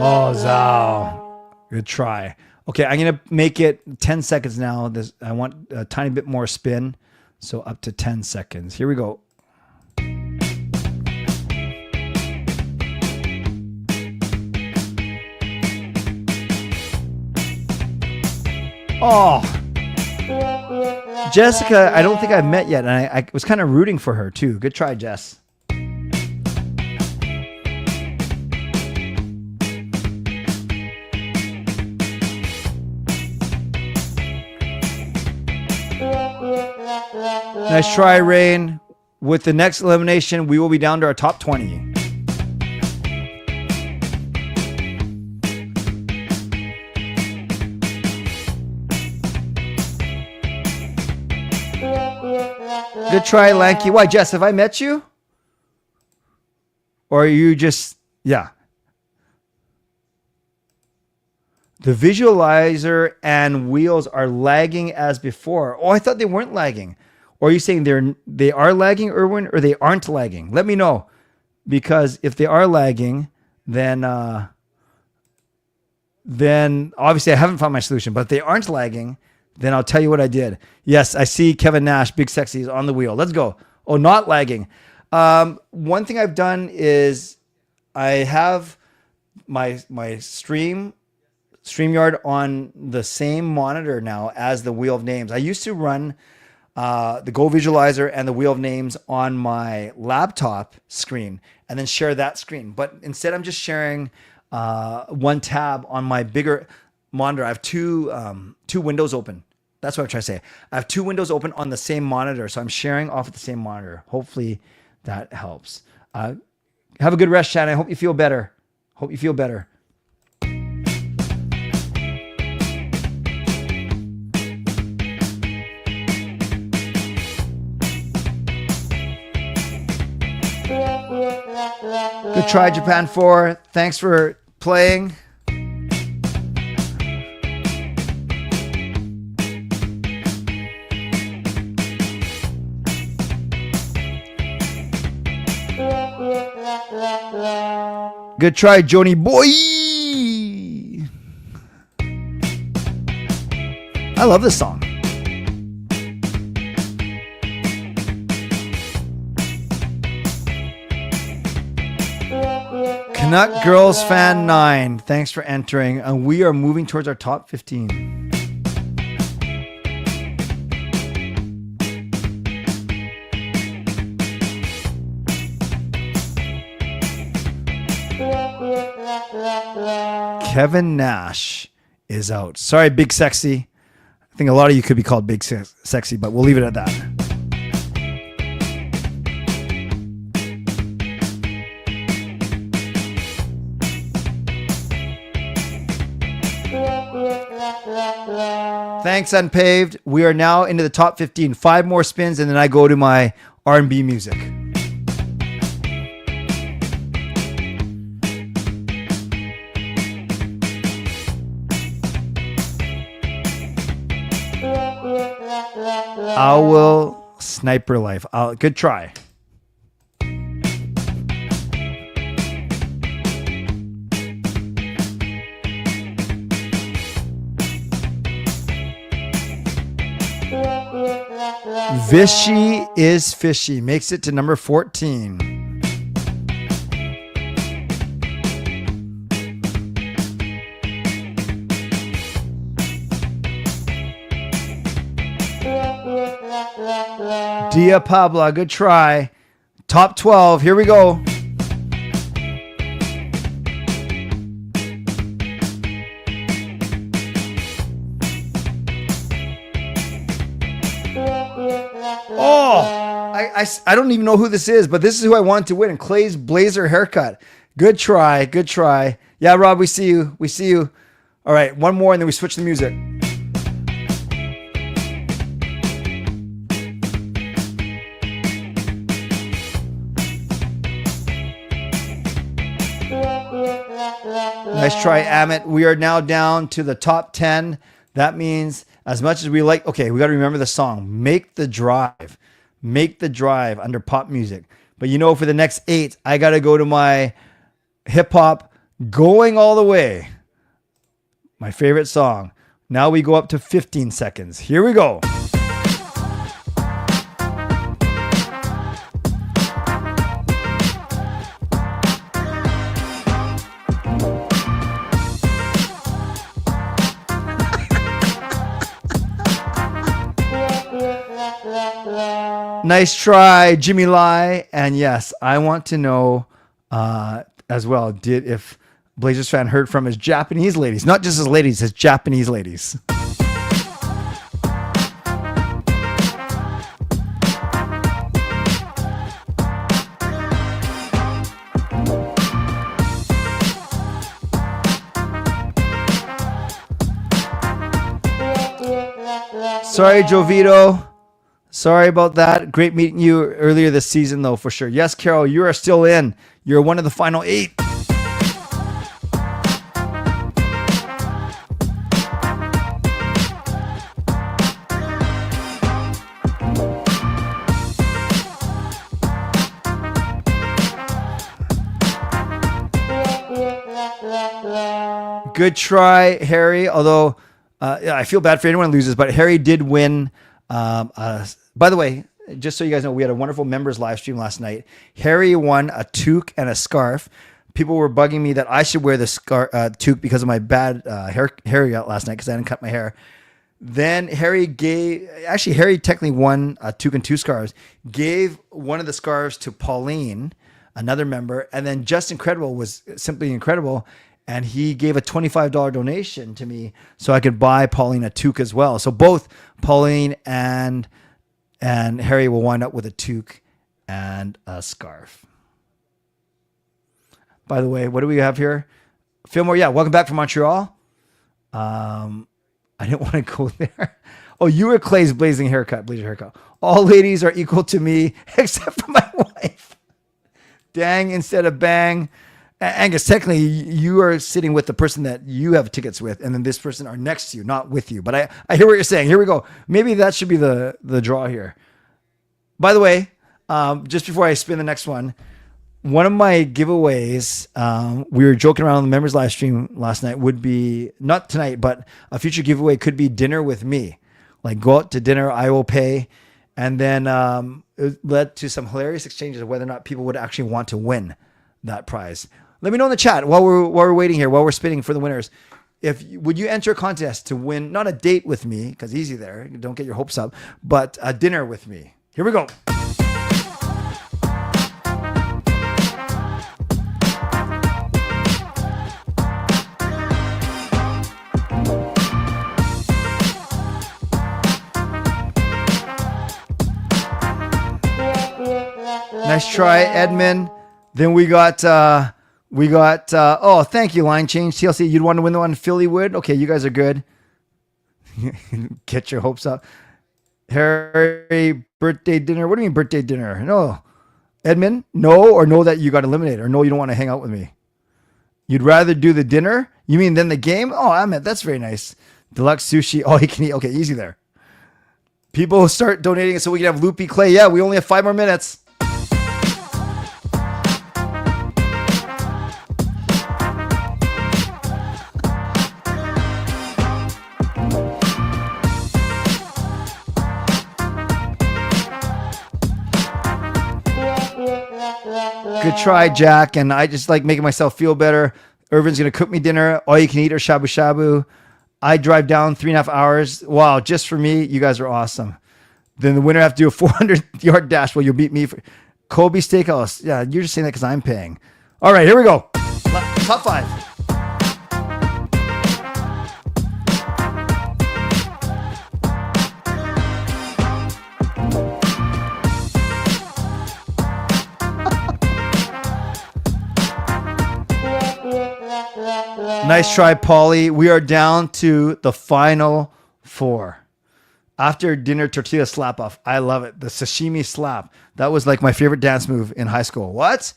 Oh, Zhao. Good try. Okay, I'm going to make it 10 seconds now. I want a tiny bit more spin. So up to 10 seconds. Here we go. Oh. Jessica, I don't think I've met yet. And I was kind of rooting for her too. Good try, Jess. Nice try, Rain. With the next elimination, we will be down to our top 20. Good try, Lanky. Why, Jess, have I met you? Or are you just, yeah. The visualizer and wheels are lagging as before. Oh, I thought they weren't lagging. Or are you saying they are lagging, Erwin, or they aren't lagging? Let me know. Because if they are lagging, then obviously I haven't found my solution. But if they aren't lagging, then I'll tell you what I did. Yes, I see Kevin Nash, Big Sexy, is on the wheel. Let's go. Oh, not lagging. One thing I've done is I have my StreamYard on the same monitor now as the Wheel of Names. I used to run the Go Visualizer and the Wheel of Names on my laptop screen and then share that screen. But instead, I'm just sharing one tab on my bigger monitor. I have two windows open. That's what I'm trying to say. I have two windows open on the same monitor, so I'm sharing off at the same monitor. Hopefully that helps. Have a good rest, Shannon. I hope you feel better. Hope you feel better. Good try, Japan 4. Thanks for playing. Good try, Joni boy. I love this song. Canuck Girls Fan 9. Thanks for entering. And we are moving towards our top 15. Kevin Nash is out. Sorry, Big Sexy. I think a lot of you could be called Big Sexy, but we'll leave it at that. Thanks, Unpaved. We are now into the top 15. 5 more spins, and then I go to my R&B music. Owl Sniper Life. Good try. Vishy is fishy. Makes it to number 14. Dia Pabla, good try. Top 12, here we go. Oh, I don't even know who this is, but this is who I wanted to win. Clay's blazer haircut. Good try, good try. Yeah, Rob, we see you. We see you. All right, one more, and then we switch the music. Nice try, Amit. We are now down to the top 10. That means as much as we like, okay, we got to remember the song. Make the Drive. Make the Drive under pop music. But you know, for the next 8, I got to go to my hip hop Going All the Way. My favorite song. Now we go up to 15 seconds. Here we go. Nice try, Jimmy Lai. And yes, I want to know as well, if Blazers fan heard from his Japanese ladies, not just his ladies, his Japanese ladies. Sorry, Jovito. Sorry about that. Great meeting you earlier this season, though, for sure. Yes, Carol, you are still in. You're one of the final 8. Good try, Harry. Although I feel bad for anyone who loses, but Harry did win. By the way, just so you guys know, we had a wonderful members live stream last night. Harry won a toque and a scarf. People were bugging me that I should wear the toque because of my bad haircut last night because I didn't cut my hair. Then Harry technically won a toque and 2 scarves. Gave one of the scarves to Pauline, another member, and then Just Incredible was simply incredible. And he gave a $25 donation to me so I could buy Pauline a toque as well. So both Pauline and Harry will wind up with a toque and a scarf. By the way, what do we have here? Fillmore, yeah, welcome back from Montreal. I didn't want to go there. Oh, you were Clay's blazer haircut. All ladies are equal to me except for my wife. Dang instead of bang. Angus, technically, you are sitting with the person that you have tickets with, and then this person are next to you, not with you. But I hear what you're saying. Here we go. Maybe that should be the draw here. By the way, just before I spin the next one of my giveaways, we were joking around on the members live stream last night, would be, not tonight, but a future giveaway could be dinner with me. Like go out to dinner, I will pay. And then it led to some hilarious exchanges of whether or not people would actually want to win that prize. Let me know in the chat while we're waiting here, while we're spinning for the winners. Would you enter a contest to win, not a date with me, because easy there, don't get your hopes up, but a dinner with me. Here we go. Nice try, Edmund. Then we got, oh, thank you, Line Change. TLC, you'd want to win the one Philly would? Okay, you guys are good. Get your hopes up. Harry, birthday dinner. What do you mean birthday dinner? No. Edmund, no, or no that you got eliminated, or no, you don't want to hang out with me. You'd rather do the dinner? You mean than the game? Oh, Ahmed, that's very nice. Deluxe sushi, all you can eat. Okay, easy there. People start donating so we can have Loopy Clay. Yeah, we only have 5 more minutes. Good try, Jack. And I just like making myself feel better. Irvin's going to cook me dinner, all you can eat or shabu shabu. I drive down 3.5 hours. Wow, just for me, you guys are awesome. Then the winner have to do a 400-yard dash. Well, you'll beat me for Kobe Steakhouse. Yeah, you're just saying that because I'm paying. All right, here we go. Top 5. Nice try, Paulie. We are down to the final 4. After dinner tortilla slap off. I love it. The sashimi slap. That was like my favorite dance move in high school. What?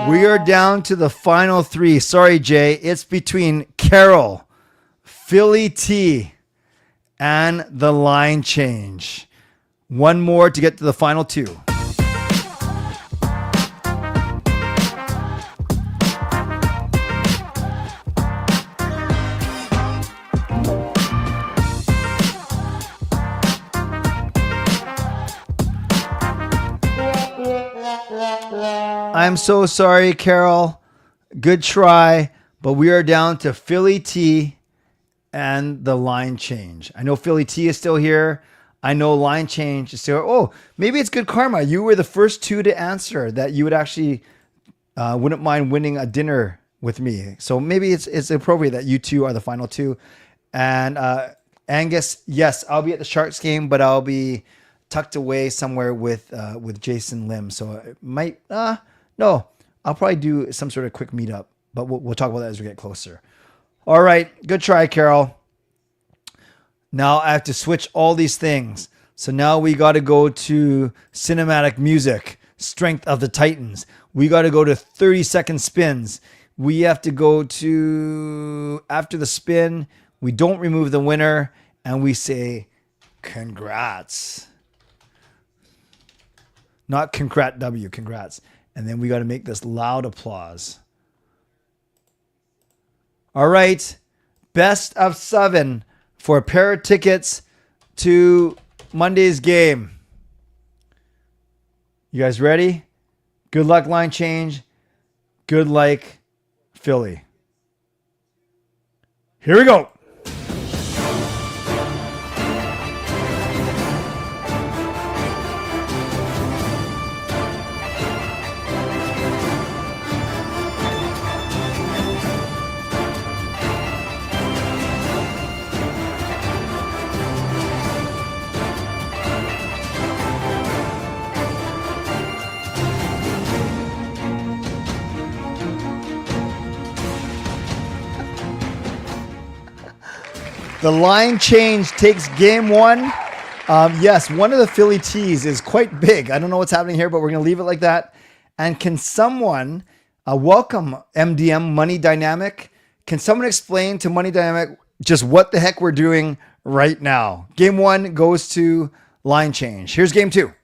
We are down to the final 3. Sorry, Jay. It's between Carol, Philly T, and the line change. One more to get to the final 2. I'm so sorry, Carol. Good try, but we are down to Philly T and the line change. I know Philly T is still here. I know line change is still here. Oh, maybe it's good karma. You were the first 2 to answer that you would actually wouldn't mind winning a dinner with me. So maybe it's appropriate that you 2 are the final 2. And Angus, yes, I'll be at the Sharks game, but I'll be tucked away somewhere with Jason Lim. So it might no, I'll probably do some sort of quick meetup, but we'll talk about that as we get closer. All right, good try, Carol. Now I have to switch all these things. So now we got to go to cinematic music, Strength of the Titans. We got to go to 30-second spins. We have to go to, after the spin, we don't remove the winner, and we say, congrats. Not concrat W, congrats. And then we got to make this loud applause. All right. Best of 7 for a pair of tickets to Monday's game. You guys ready? Good luck, line change. Good luck, Philly. Here we go. The line change takes game 1. Yes, one of the Philly T's is quite big. I don't know what's happening here, but we're going to leave it like that. And can someone welcome MDM Money Dynamic? Can someone explain to Money Dynamic just what the heck we're doing right now? Game 1 goes to line change. Here's game 2.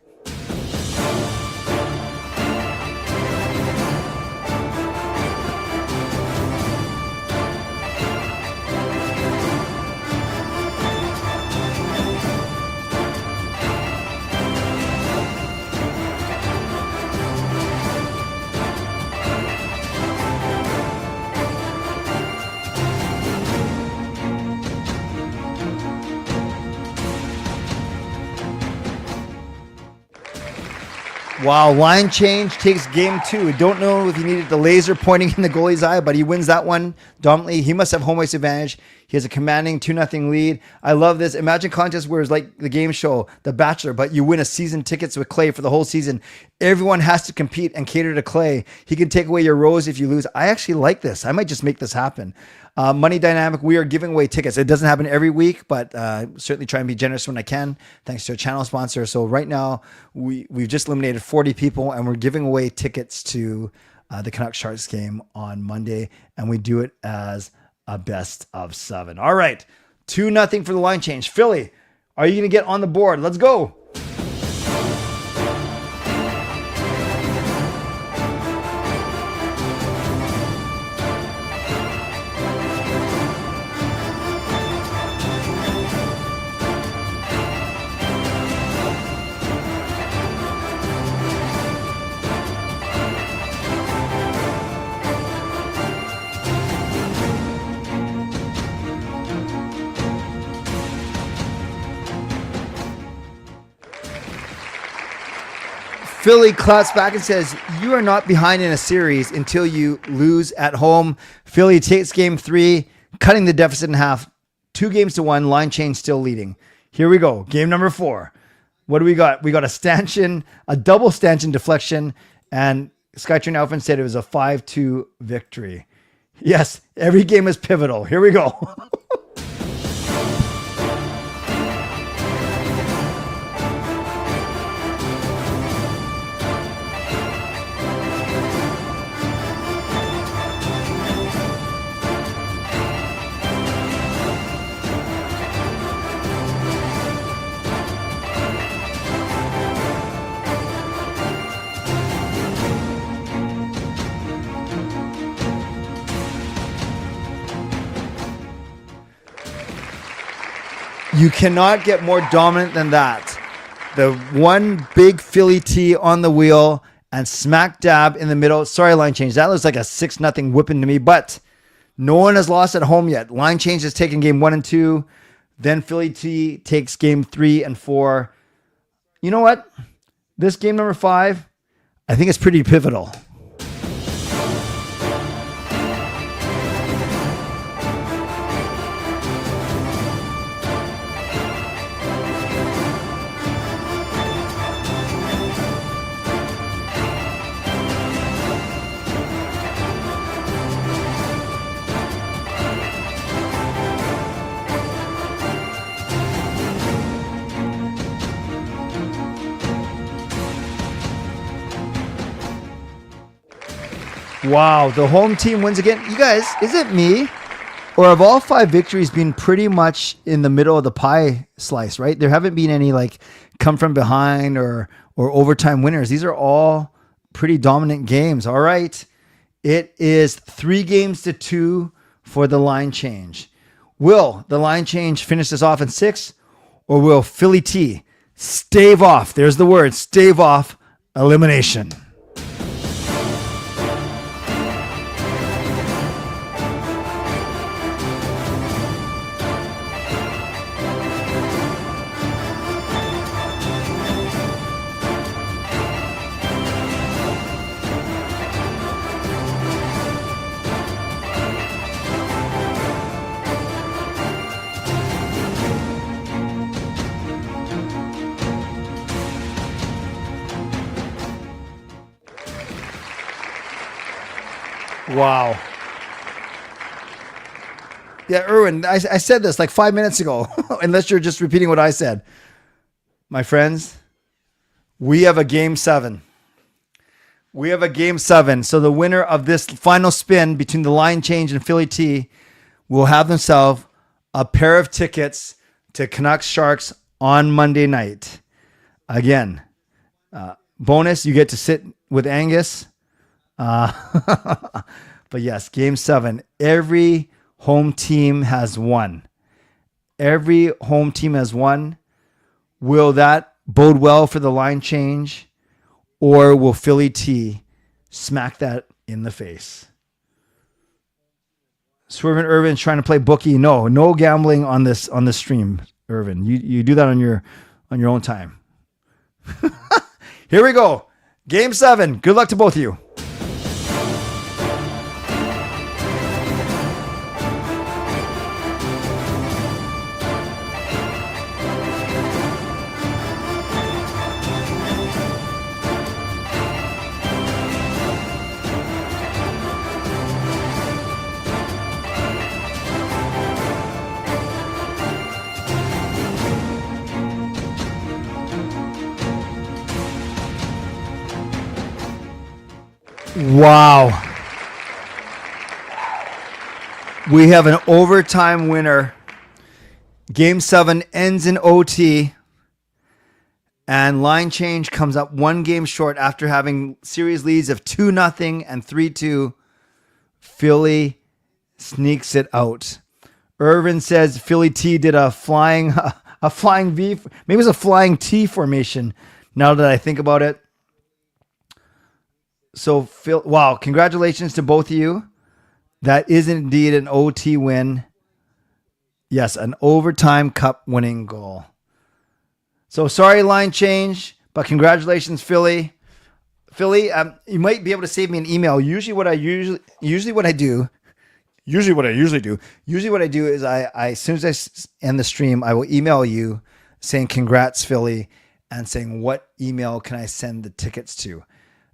Wow, line change takes game 2. Don't know if he needed the laser pointing in the goalie's eye, but he wins that one dominantly. He must have home ice advantage. He has a commanding 2-0 lead. I love this. Imagine contest where it's like the game show, The Bachelor, but you win a season tickets with Clay for the whole season. Everyone has to compete and cater to Clay. He can take away your rose if you lose. I actually like this. I might just make this happen. Money Dynamic, we are giving away tickets. It doesn't happen every week, but certainly try and be generous when I can, thanks to a channel sponsor. So right now, we've just eliminated 40 people, and we're giving away tickets to the Canuck Sharks game on Monday, and we do it as a best of 7. All right, 2-0 for the line change. Philly, are you going to get on the board? Let's go. Philly claps back and says, you are not behind in a series until you lose at home. Philly takes game 3, cutting the deficit in half. 2-1, line change still leading. Here we go. Game number 4. What do we got? We got a double stanchion deflection, and Skytrain Alphen said it was a 5-2 victory. Yes, every game is pivotal. Here we go. You cannot get more dominant than that. The one big Philly T on the wheel and smack dab in the middle. Sorry, line change. That looks like a 6-0 whipping to me, but no one has lost at home yet. Line change has taken game 1 and 2. Then Philly T takes game 3 and 4. You know what? This game number 5, I think it's pretty pivotal. Wow, the home team wins again. You guys, is it me? Or have all 5 victories been pretty much in the middle of the pie slice, right? There haven't been any like come from behind or overtime winners. These are all pretty dominant games. All right. It is 3-2 for the line change. Will the line change finish this off in 6? Or will Philly T stave off? There's the word, stave off elimination. Wow. Yeah, Yrvin, I said this like 5 minutes ago, unless you're just repeating what I said. My friends, we have a game 7. We have a game 7. So the winner of this final spin between the line change and Philly T will have themselves a pair of tickets to Canucks Sharks on Monday night. Again, bonus, you get to sit with Angus. But yes, game 7. Every home team has won. Every home team has won. Will that bode well for the line change, or will Philly T smack that in the face? Swervin Yrvin trying to play bookie. No gambling on this stream, Yrvin. You do that on your own time. Here we go. Game 7. Good luck to both of you. Wow. We have an overtime winner. Game 7 ends in OT. And line change comes up 1 game short after having series leads of 2-0 and 3-2. Philly sneaks it out. Yrvin says Philly T did a flying V. Maybe it was a flying T formation now that I think about it. So, wow, congratulations to both of you. That is indeed an OT win. Yes, an overtime cup winning goal. So, sorry, line change, but congratulations, Philly. Philly, you might be able to save me an email. Usually what I do is I as soon as I end the stream, I will email you saying congrats, Philly, and saying what email can I send the tickets to.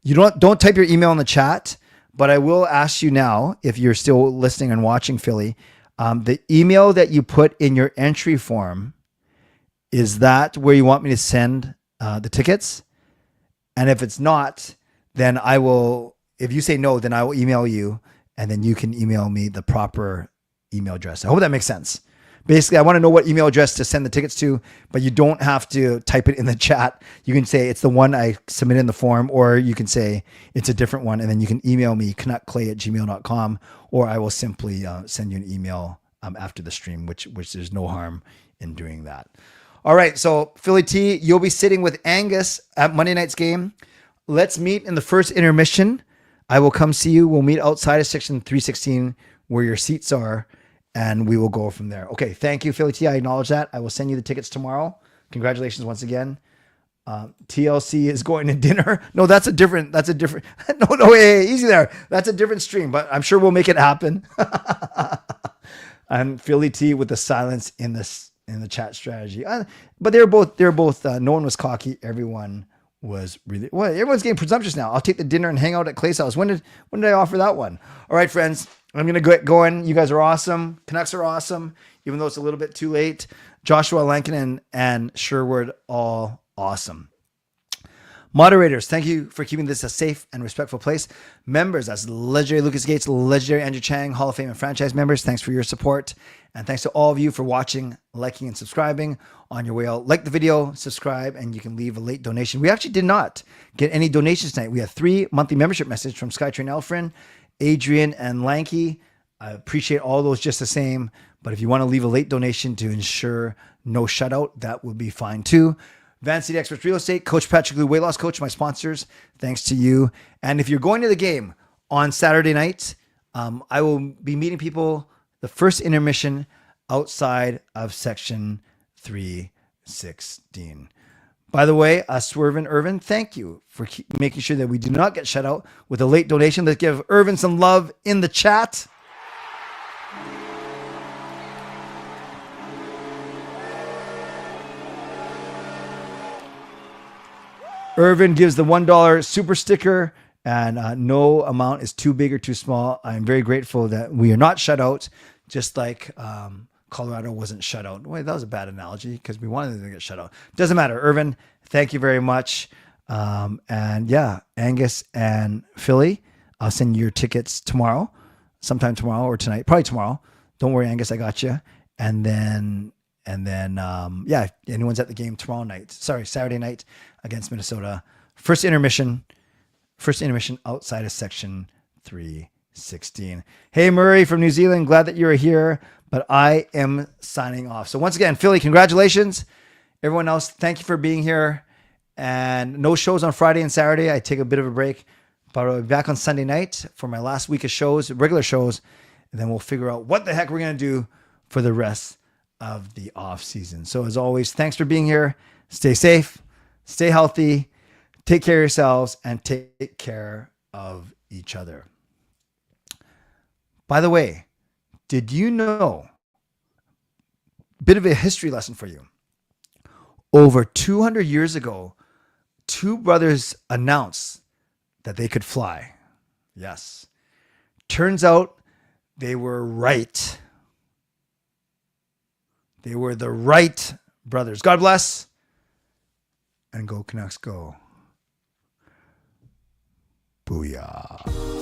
You don't type your email in the chat, but I will ask you now, if you're still listening and watching, Philly, the email that you put in your entry form, is that where you want me to send the tickets? And if it's not, then I will, if you say no, then I will email you, and then you can email me the proper email address. I hope that makes sense. Basically, I want to know what email address to send the tickets to, but you don't have to type it in the chat. You can say it's the one I submitted in the form, or you can say it's a different one, and then you can email me, canuckclay@gmail.com, or I will simply send you an email after the stream, which there's no harm in doing that. All right, so Philly T, you'll be sitting with Angus at Monday night's game. Let's meet in the first intermission. I will come see you. We'll meet outside of section 316 where your seats are, and we will go from there. Okay, thank you, Philly T. I acknowledge that. I will send you the tickets tomorrow. Congratulations once again. TLC is going to dinner. No, that's a different, no, hey, easy there. That's a different stream, but I'm sure we'll make it happen. And Philly T with the silence in the chat strategy. But they're both, no one was cocky. Everyone was really, well, everyone's getting presumptuous now. I'll take the dinner and hang out at Clay's house. When did I offer that one? All right, friends, I'm going to get going. You guys are awesome. Canucks are awesome, even though it's a little bit too late. Joshua Lankinen and Sherwood, all awesome. Moderators, thank you for keeping this a safe and respectful place. Members, that's legendary Lucas Gates, legendary Andrew Chang, Hall of Fame and franchise members. Thanks for your support. And thanks to all of you for watching, liking, and subscribing. On your way out, like the video, subscribe, and you can leave a late donation. We actually did not get any donations tonight. We have 3 monthly membership messages from Skytrain Elfrin, Adrian, and Lanky. I appreciate all those just the same. But if you want to leave a late donation to ensure no shutout, that would be fine too. Van City Experts Real Estate, Coach Patrick Lou, Weight Loss Coach, my sponsors. Thanks to you. And if you're going to the game on Saturday night, I will be meeting people the first intermission outside of section 316. By the way, Swervin Yrvin, thank you for making sure that we do not get shut out with a late donation. Let's give Yrvin some love in the chat. Yrvin gives the $1 super sticker, and no amount is too big or too small. I'm very grateful that we are not shut out, just like Colorado wasn't shut out. Wait, that was a bad analogy because we wanted them to get shut out. Doesn't matter. Yrvin, thank you very much. And yeah, Angus and Philly, I'll send you your tickets tomorrow, sometime tomorrow or tonight, probably tomorrow. Don't worry, Angus, I got you. And then, yeah, anyone's at the game Saturday night against Minnesota. First intermission outside of section 316. Hey, Murray from New Zealand, glad that you're here, but I am signing off. So once again, Philly, congratulations. Everyone else, thank you for being here. And no shows on Friday and Saturday. I take a bit of a break, but I'll be back on Sunday night for my last week of shows, regular shows, and then we'll figure out what the heck we're going to do for the rest of the off season. So as always, thanks for being here. Stay safe, stay healthy, take care of yourselves, and take care of each other. By the way, did you know, bit of a history lesson for you. Over 200 years ago, 2 brothers announced that they could fly. Yes. Turns out they were right. They were the right brothers. God bless. And go Canucks, go. Booyah.